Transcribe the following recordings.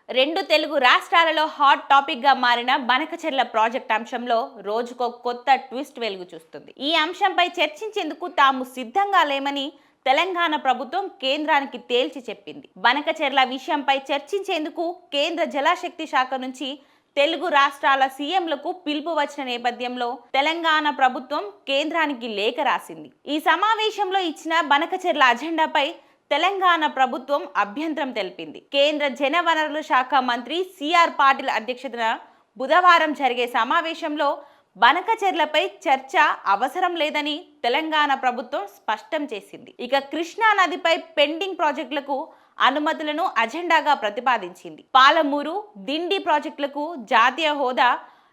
రెండు తెలుగు రాష్ట్రాలలో hot topic గా మారిన బనకచెర్ల ప్రాజెక్ట్ అంశంలో రోజుకో కొత్త ట్విస్ట్ వెలుగు చూస్తుంది. ఈ అంశంపై చర్చించేందుకు తాము సిద్ధంగా లేమని తెలంగాణ ప్రభుత్వం కేంద్రానికి తేల్చి చెప్పింది. బనకచెర్ల విషయంపై చర్చించేందుకు కేంద్ర జలశక్తి శాఖ నుంచి తెలుగు రాష్ట్రాల సీఎంలకు పిలుపు వచ్చిన నేపథ్యంలో తెలంగాణ ప్రభుత్వం కేంద్రానికి లేఖ రాసింది. ఈ సమావేశంలో ఇచ్చిన బనకచెర్ల అజెండాపై తెలంగాణ ప్రభుత్వం అభ్యంతరం తెలిపింది. కేంద్ర జలవనరుల శాఖ మంత్రి సిఆర్ పాటిల్ అధ్యక్షతన బుధవారం జరిగే సమావేశంలో బనకచెర్లపై చర్చ అవసరం లేదని తెలంగాణ ప్రభుత్వం స్పష్టం చేసింది. ఇక కృష్ణా నదిపై పెండింగ్ ప్రాజెక్టులకు అనుమతులను అజెండాగా ప్రతిపాదించింది. పాలమూరు, దిండి ప్రాజెక్టులకు జాతీయ హోదా,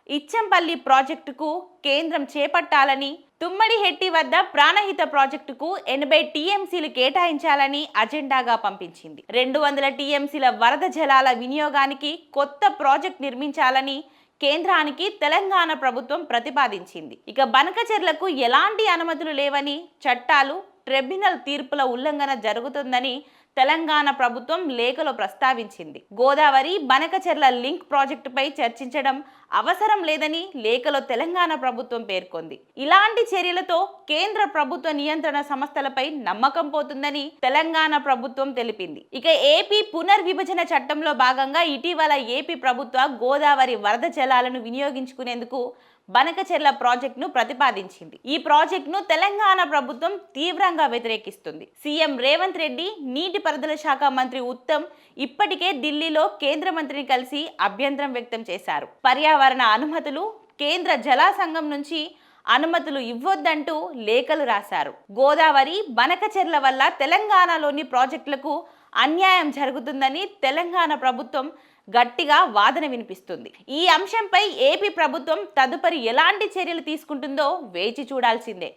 ఇచ్చంపల్లి ప్రాజెక్టుకు కేంద్రం చేపట్టాలని, తుమ్మడిహెట్టి వద్ద ప్రాణహిత ప్రాజెక్టుకు 80 టీఎంసీలు కేటాయించాలని అజెండాగా పంపించింది. 200 టీఎంసీల వరద జలాల వినియోగానికి కొత్త ప్రాజెక్ట్ నిర్మించాలని కేంద్రానికి తెలంగాణ ప్రభుత్వం ప్రతిపాదించింది. ఇక బనకచెర్లకు ఎలాంటి అనుమతులు లేవని, చట్టాలు, ట్రిబ్యునల్ తీర్పుల ఉల్లంఘన జరుగుతుందని తెలంగాణ ప్రభుత్వం లేఖలో ప్రస్తావించింది. గోదావరి బనకచెర్ల లింక్ ప్రాజెక్టుపై చర్చించడం అవసరం లేదని లేఖలో తెలంగాణ ప్రభుత్వం పేర్కొంది. ఇలాంటి చర్యలతో కేంద్ర ప్రభుత్వ నియంత్రణ సంస్థలపై నమ్మకం పోతుందని తెలంగాణ ప్రభుత్వం తెలిపింది. ఇక ఏపీ పునర్విభజన చట్టంలో భాగంగా ఇటీవల ఏపీ ప్రభుత్వ గోదావరి వరద జలాలను వినియోగించుకునేందుకు బనకచెర్ల ప్రాజెక్టును ప్రతిపాదించింది. ఈ ప్రాజెక్టును తెలంగాణ ప్రభుత్వం తీవ్రంగా వ్యతిరేకిస్తుంది. సీఎం రేవంత్ రెడ్డి, నీటిపారుదల శాఖ మంత్రి ఉత్తమ్ ఇప్పటికే ఢిల్లీలో కేంద్ర మంత్రిని కలిసి అభ్యంతరం వ్యక్తం చేశారు. పర్యావరణ అనుమతులు, కేంద్ర జల సంఘం నుంచి అనుమతులు ఇవ్వొద్దంటూ లేఖలు రాశారు. గోదావరి బనకచెర్ల వల్ల తెలంగాణలోని ప్రాజెక్టులకు అన్యాయం జరుగుతుందని తెలంగాణ ప్రభుత్వం గట్టిగా వాదన వినిపిస్తుంది. ఈ అంశంపై ఏపీ ప్రభుత్వం తదుపరి ఎలాంటి చర్యలు తీసుకుంటుందో వేచి చూడాల్సిందే.